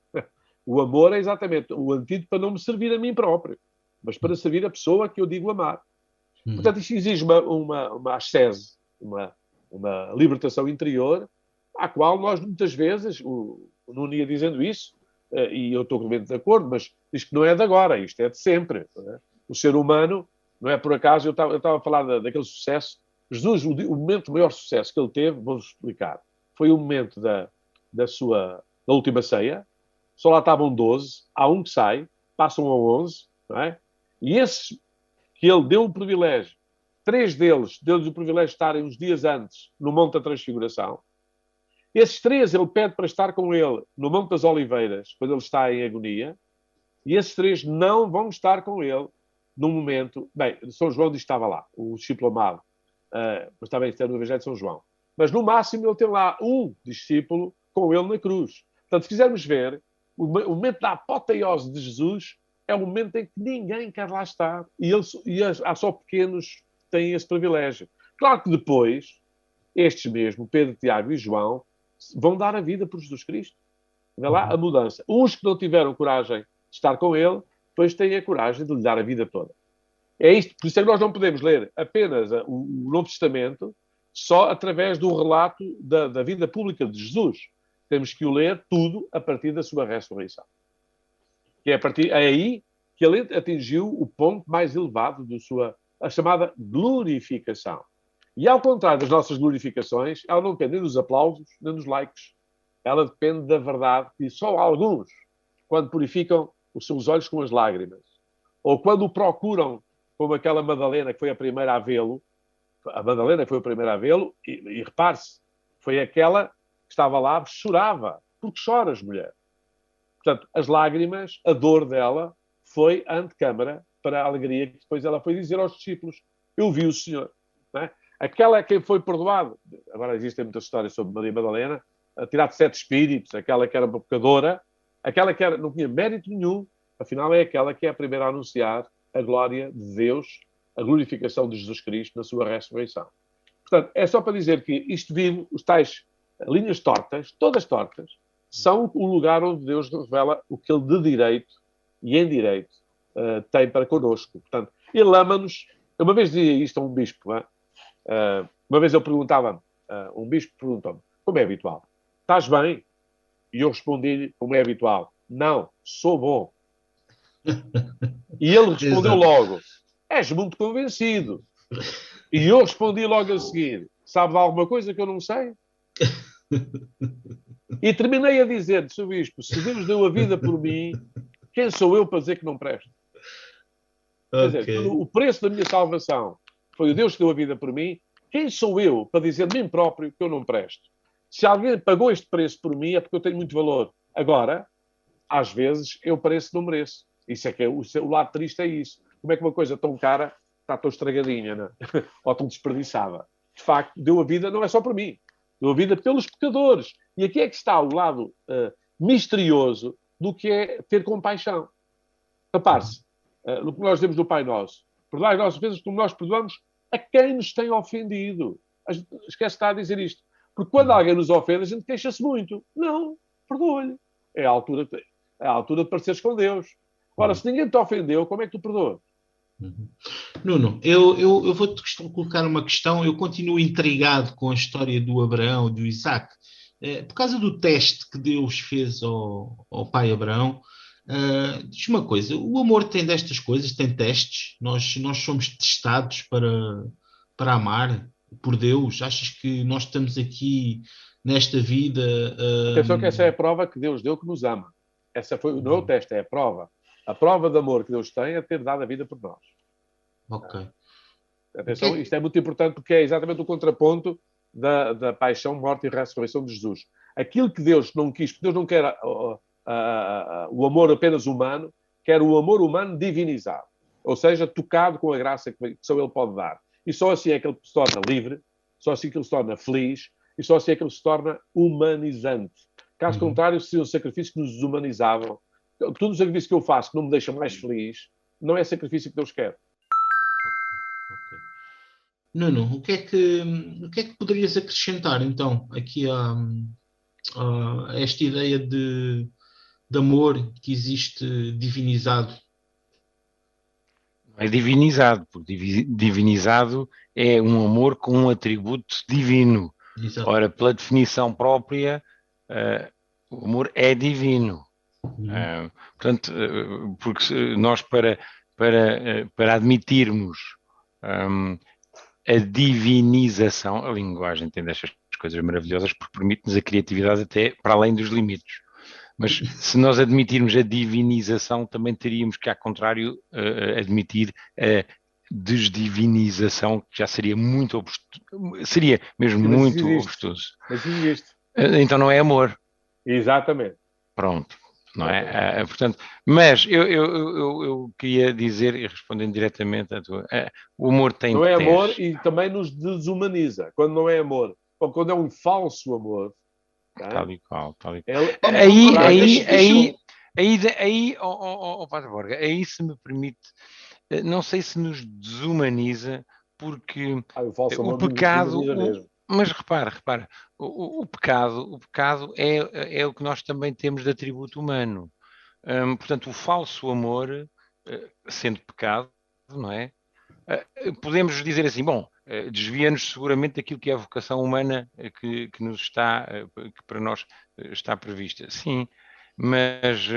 O amor é exatamente o antídoto para não me servir a mim próprio, mas para servir a pessoa que eu digo amar. Portanto, isto exige uma ascese, uma libertação interior, à qual nós muitas vezes, o Nuno ia dizendo isso, e eu estou completamente de acordo, mas diz que não é de agora, isto é de sempre. Não é? O ser humano, não é por acaso, eu estava a falar daquele sucesso. Jesus, o momento de maior sucesso que ele teve, vou-vos explicar, foi o momento da última ceia. Só lá estavam 12, há um que sai, passam a 11, não é? E esses que ele deu o privilégio, 3 deles deu-lhes o privilégio de estarem uns dias antes no Monte da Transfiguração. Esses 3 ele pede para estar com ele no Monte das Oliveiras, quando ele está em agonia. E esses 3 não vão estar com ele no momento... Bem, São João diz que estava lá, o discípulo amado. Mas também está no Evangelho de São João. Mas no máximo ele tem lá um discípulo com ele na cruz. Portanto, se quisermos ver, o momento da apoteose de Jesus é o momento em que ninguém quer lá estar. E há só pequenos que têm esse privilégio. Claro que depois, estes mesmo, Pedro, Tiago e João, vão dar a vida por Jesus Cristo. Vê lá a mudança. Uns que não tiveram coragem de estar com ele, depois têm a coragem de lhe dar a vida toda. É isto. Por isso é que nós não podemos ler apenas o Novo Testamento só através do relato da vida pública de Jesus. Temos que o ler tudo a partir da sua ressurreição. Que é aí que ele atingiu o ponto mais elevado a chamada glorificação. E ao contrário das nossas glorificações, ela não depende nem dos aplausos, nem dos likes. Ela depende da verdade que só alguns, quando purificam os seus olhos com as lágrimas, ou quando o procuram, como aquela Madalena que foi a primeira a vê-lo, e repare-se, foi aquela que estava lá, chorava. Porque choras, mulher? Portanto, as lágrimas, a dor dela, foi a antecâmara para a alegria que depois ela foi dizer aos discípulos: eu vi o Senhor. Não é? Aquela é quem foi perdoado. Agora existem muitas histórias sobre Maria Madalena, a tirar de 7 espíritos, aquela que era uma pecadora, aquela que não tinha mérito nenhum, afinal é aquela que é a primeira a anunciar a glória de Deus, a glorificação de Jesus Cristo na sua ressurreição. Portanto, é só para dizer que isto vive, os tais linhas tortas, todas tortas, são o lugar onde Deus revela o que Ele de direito e em direito tem para connosco. Portanto, Ele ama-nos. Eu uma vez dizia isto a um bispo. Uma vez eu perguntava, um bispo perguntou-me, como é habitual? Estás bem? E eu respondi-lhe, como é habitual, não, sou bom. E ele respondeu logo, és muito convencido. E eu respondi logo a seguir, sabe de alguma coisa que eu não sei? E terminei a dizer, Sr. Bispo, se Deus deu a vida por mim, quem sou eu para dizer que não presto? Okay. Quer dizer, o preço da minha salvação foi o Deus que deu a vida por mim, quem sou eu para dizer de mim próprio que eu não presto? Se alguém pagou este preço por mim é porque eu tenho muito valor. Agora, às vezes, eu pareço que não mereço. Isso é que é o lado triste é isso. Como é que uma coisa tão cara está tão estragadinha, não é? Ou tão desperdiçada? De facto, deu a vida não é só por mim. Deu a vida pelos pecadores. E aqui é que está o lado misterioso do que é ter compaixão. Repare-se, no que nós dizemos do Pai Nosso, perdoai as nossas ofensas como nós perdoamos a quem nos tem ofendido. Esquece de estar a dizer isto. Porque quando alguém nos ofende, a gente queixa-se muito. Não, perdoa-lhe. É a altura de pareceres com Deus. Ora, se ninguém te ofendeu, como é que tu perdoas? Nuno, eu vou-te colocar uma questão. Eu continuo intrigado com a história do Abraão e do Isaac. Por causa do teste que Deus fez ao pai Abraão, diz uma coisa: o amor tem destas coisas, tem testes. Nós somos testados para amar por Deus. Achas que nós estamos aqui nesta vida? Atenção que essa é a prova que Deus deu que nos ama. Não é o teste, é a prova. A prova de amor que Deus tem é ter dado a vida por nós. Ok. Atenção, isto é muito importante porque é exatamente o contraponto da paixão, morte e ressurreição de Jesus. Aquilo que Deus não quis, porque Deus não quer o amor apenas humano, quer o amor humano divinizado. Ou seja, tocado com a graça que só Ele pode dar. E só assim é que Ele se torna livre, só assim é que Ele se torna feliz, e só assim é que Ele se torna humanizante. Caso contrário, seria um sacrifício que nos desumanizavam. Todo o sacrifício que eu faço que não me deixa mais feliz, não é sacrifício que Deus quer. Nuno, o que é que poderias acrescentar então aqui a esta ideia de amor que existe divinizado? É divinizado, porque divinizado é um amor com um atributo divino. Exato. Ora, pela definição própria, o amor é divino. Portanto, porque nós para admitirmos a divinização, a linguagem tem destas coisas maravilhosas porque permite-nos a criatividade até para além dos limites. Mas se nós admitirmos a divinização, também teríamos que, ao contrário, admitir a desdivinização, que já seria muito obtuso. Seria mesmo muito obtuso. Mas existe. Então não é amor. Exatamente. Pronto. Não é? Portanto, mas eu queria dizer, e respondendo diretamente a tua, o amor tem não é testes. amor e também nos desumaniza. Quando não é amor, ou quando é um falso amor. Tal e qual. Aí, Padre Borga, aí se me permite, não sei se nos desumaniza, porque o pecado... Mas repara, o pecado é o que nós também temos de atributo humano. Portanto, o falso amor, sendo pecado, não é? Podemos dizer assim, bom, desvia-nos seguramente daquilo que é a vocação humana que nos está, que para nós está prevista. Sim, mas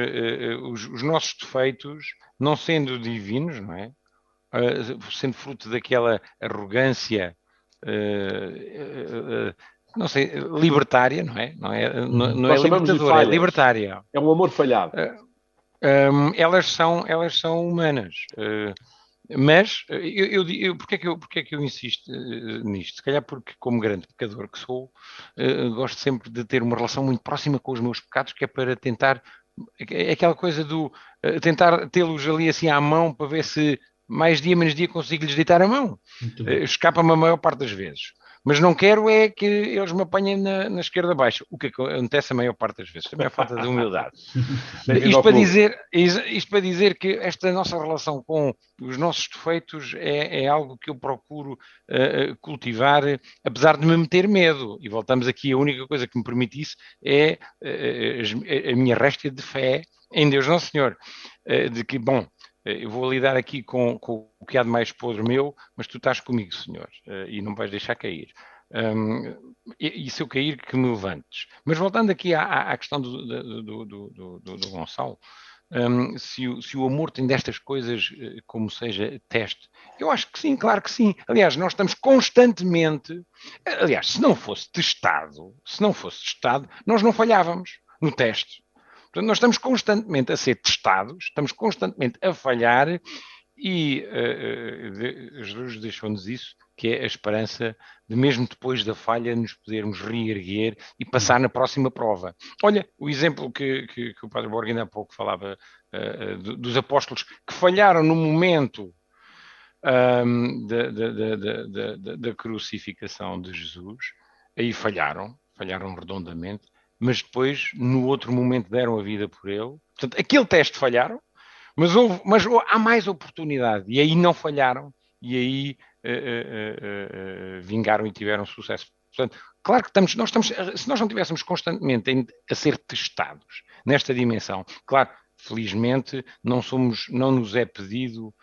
os nossos defeitos, não sendo divinos, não é? Sendo fruto daquela arrogância, não sei, libertária, não é? Não é libertadora, é libertária. É um amor falhado. Elas são humanas. Mas porque é que eu insisto nisto? Se calhar porque, como grande pecador que sou, gosto sempre de ter uma relação muito próxima com os meus pecados, que é para tentar, é aquela coisa do tentar tê-los ali assim à mão para ver se mais dia, menos dia consigo-lhes deitar a mão. Escapa-me a maior parte das vezes. Mas não quero é que eles me apanhem na esquerda baixa. O que acontece a maior parte das vezes. Também é falta de humildade. Isto para dizer que esta nossa relação com os nossos defeitos é algo que eu procuro cultivar, apesar de me meter medo. E voltamos aqui, a única coisa que me permite isso é a minha réstia de fé em Deus Nosso Senhor. De que, bom, eu vou lidar aqui com o que há de mais podre meu, mas tu estás comigo, Senhor, e não vais deixar cair. E se eu cair, que me levantes. Mas voltando aqui à questão do Gonçalo, se o amor tem destas coisas, como seja teste, eu acho que sim, claro que sim. Aliás, nós estamos constantemente... Aliás, se não fosse testado, nós não falhávamos no teste. Portanto, nós estamos constantemente a ser testados, estamos constantemente a falhar e Jesus deixou-nos isso, que é a esperança de mesmo depois da falha nos podermos reerguer e passar na próxima prova. Olha, o exemplo que o Padre Borga ainda há pouco falava dos apóstolos que falharam no momento da crucificação de Jesus, aí falharam redondamente. mas depois, no outro momento, deram a vida por ele. Portanto, aquele teste falharam, mas há mais oportunidade, e aí não falharam, e aí vingaram e tiveram sucesso. Portanto, claro que se nós não estivéssemos constantemente a ser testados nesta dimensão, claro, felizmente não nos é pedido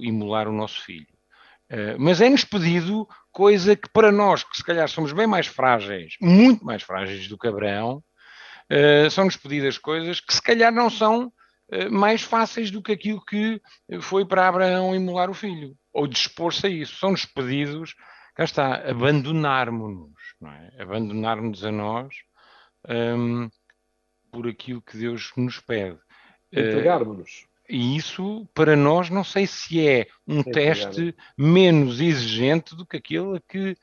imolar o nosso filho. Mas é-nos pedido coisa que para nós, que se calhar somos bem mais frágeis, muito mais frágeis do que Abraão, são-nos pedidas coisas que se calhar não são mais fáceis do que aquilo que foi para Abraão imolar o filho, ou dispor-se a isso. São-nos pedidos, cá está, abandonarmos-nos, não é? Abandonarmos a nós por aquilo que Deus nos pede. Entregarmos-nos. E isso, para nós, não sei se é um teste menos exigente do que aquele que...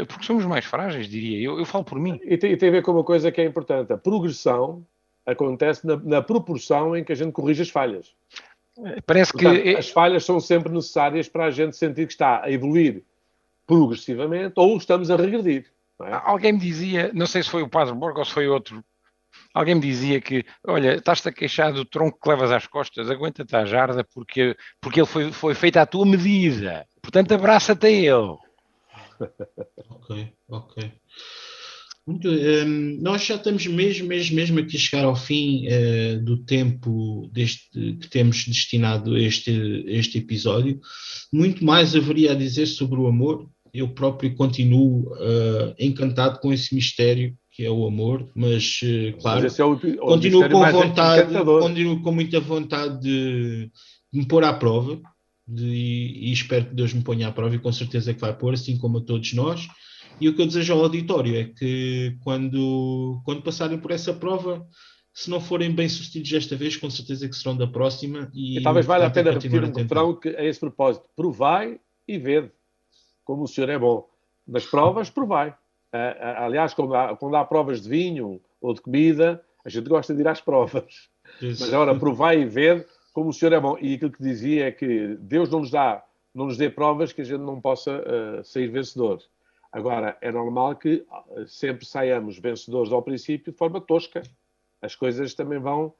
porque somos mais frágeis, diria. Eu falo por mim. E tem a ver com uma coisa que é importante. A progressão acontece na proporção em que a gente corrige as falhas. Portanto, que... As falhas são sempre necessárias para a gente sentir que está a evoluir progressivamente ou estamos a regredir. Não é? Alguém me dizia, não sei se foi o Padre Borgo ou se foi outro, alguém me dizia que, olha, estás-te a queixar do tronco que levas às costas, aguenta-te à jarda porque ele foi feito à tua medida. Portanto, abraça-te a ele. Ok. Nós já estamos mesmo aqui a chegar ao fim do tempo que temos destinado a este episódio. Muito mais haveria a dizer sobre o amor. Eu próprio continuo encantado com esse mistério que é o amor, mas claro, continuo com muita vontade de me pôr à prova e espero que Deus me ponha à prova, e com certeza que vai pôr, assim como a todos nós. E o que eu desejo ao auditório é que quando passarem por essa prova, se não forem bem sucedidos desta vez, com certeza que serão da próxima. E talvez valha a pena repetir um refrão a esse propósito: provai e vede como o Senhor é bom. Nas provas, provai. Aliás, quando há provas de vinho ou de comida, a gente gosta de ir às provas. Isso. Mas agora, provai e vede como o Senhor é bom. E aquilo que dizia é que Deus não nos dê provas que a gente não possa sair vencedor. Agora, é normal que sempre saiamos vencedores ao princípio de forma tosca. As coisas também vão...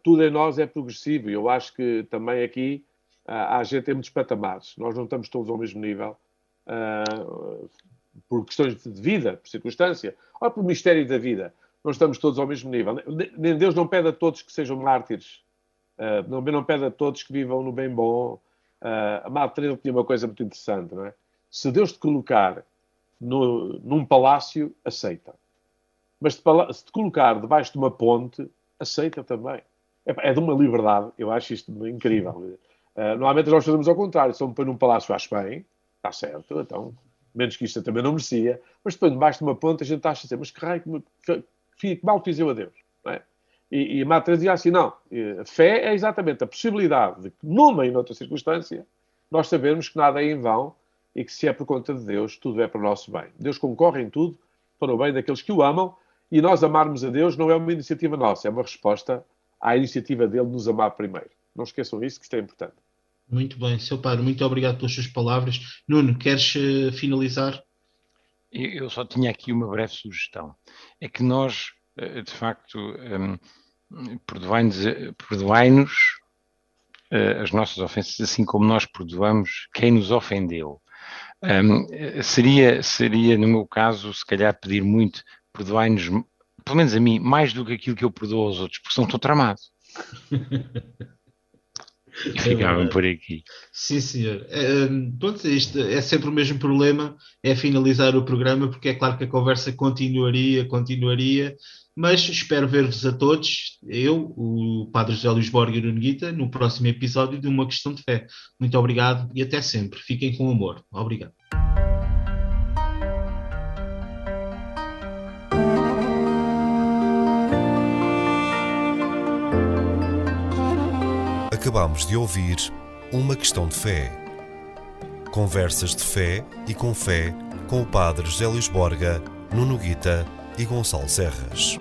tudo em nós é progressivo. E eu acho que também aqui a gente tem muitos patamares. Nós não estamos todos ao mesmo nível. Por questões de vida, por circunstância, ou por mistério da vida. Não estamos todos ao mesmo nível. Deus não pede a todos que sejam mártires. Não pede a todos que vivam no bem bom. A Madre Teresa tinha uma coisa muito interessante, não é? Se Deus te colocar num palácio, aceita. Mas se te colocar debaixo de uma ponte, aceita também. É de uma liberdade. Eu acho isto incrível. Normalmente nós fazemos ao contrário. Se eu me põe num palácio, acho bem. Está certo. Então, menos que isto eu também não merecia. Mas depois, debaixo de uma ponte, a gente acha assim, mas que raio, que mal fiz eu a Deus. Não é? E a Madre Teresa dizia assim, não. A fé é exatamente a possibilidade de que, numa e noutra circunstância, nós sabemos que nada é em vão e que se é por conta de Deus, tudo é para o nosso bem. Deus concorre em tudo para o bem daqueles que o amam, e nós amarmos a Deus não é uma iniciativa nossa, é uma resposta à iniciativa dele de nos amar primeiro. Não esqueçam isso, que isto é importante. Muito bem, Sr. Padre, muito obrigado pelas suas palavras. Nuno, queres finalizar? Eu só tinha aqui uma breve sugestão. É que nós, de facto, perdoai-nos as nossas ofensas, assim como nós perdoamos quem nos ofendeu. Seria, no meu caso, se calhar pedir muito, perdoai-nos, pelo menos a mim, mais do que aquilo que eu perdoo aos outros, porque são tão tramados. E ficavam por aqui. Sim, senhor. Pronto, isto é sempre o mesmo problema, é finalizar o programa, porque é claro que a conversa continuaria, mas espero ver-vos a todos, eu, o Padre José Luís Borga e o Nuno Guita, no próximo episódio de Uma Questão de Fé. Muito obrigado e até sempre. Fiquem com amor. Obrigado. Acabamos de ouvir Uma Questão de Fé. Conversas de fé e com fé com o Padre José Luís Borga, Nuno Guita e Gonçalo Serras.